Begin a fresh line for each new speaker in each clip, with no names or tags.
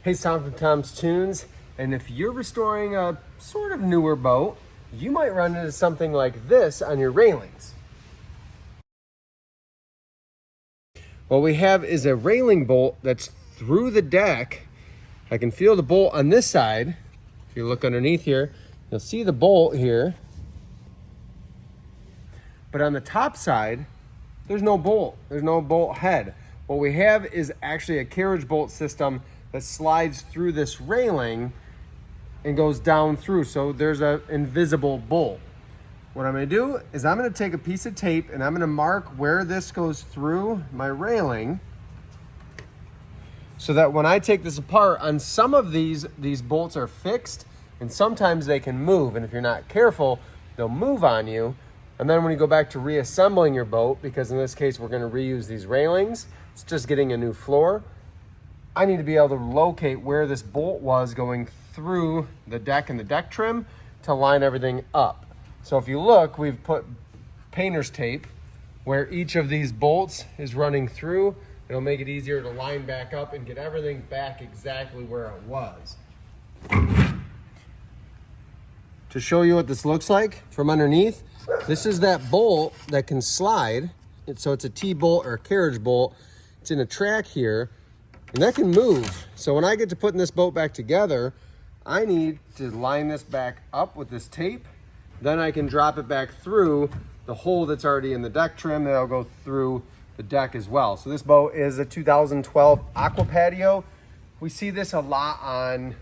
Hey, it's Tom from TomsToons, and if you're restoring a sort of newer boat, you might run into something like this on your railings. What we have is a railing bolt that's through the deck. I can feel the bolt on this side. If you look underneath here, you'll see the bolt here. But on the top side, there's no bolt. There's no bolt head. What we have is actually a carriage bolt system that slides through this railing and goes down through. So there's an invisible bolt. What I'm gonna do is I'm gonna take a piece of tape and I'm gonna mark where this goes through my railing so that when I take this apart, on some of these bolts are fixed and sometimes they can move. And if you're not careful, they'll move on you. And then when you go back to reassembling your boat, because in this case, we're gonna reuse these railings, it's just getting a new floor, I need to be able to locate where this bolt was going through the deck and the deck trim to line everything up. So if you look, we've put painter's tape where each of these bolts is running through. It'll make it easier to line back up and get everything back exactly where it was. To show you what this looks like from underneath, this is that bolt that can slide. So it's a T-bolt or a carriage bolt. It's in a track here. And that can move. So when I get to putting this boat back together, I need to line this back up with this tape. Then I can drop it back through the hole that's already in the deck trim. That'll go through the deck as well. So this boat is a 2012 AquaPatio. We see this a lot on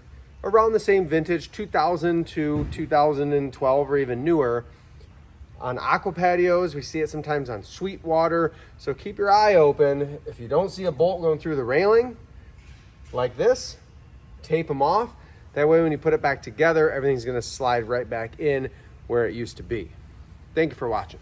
around the same vintage, 2000 to 2012 or even newer. On AquaPatios, we see it sometimes on Sweetwater. So keep your eye open. If you don't see a bolt going through the railing like this, tape them off. That way when you put it back together, everything's gonna slide right back in where it used to be. Thank you for watching.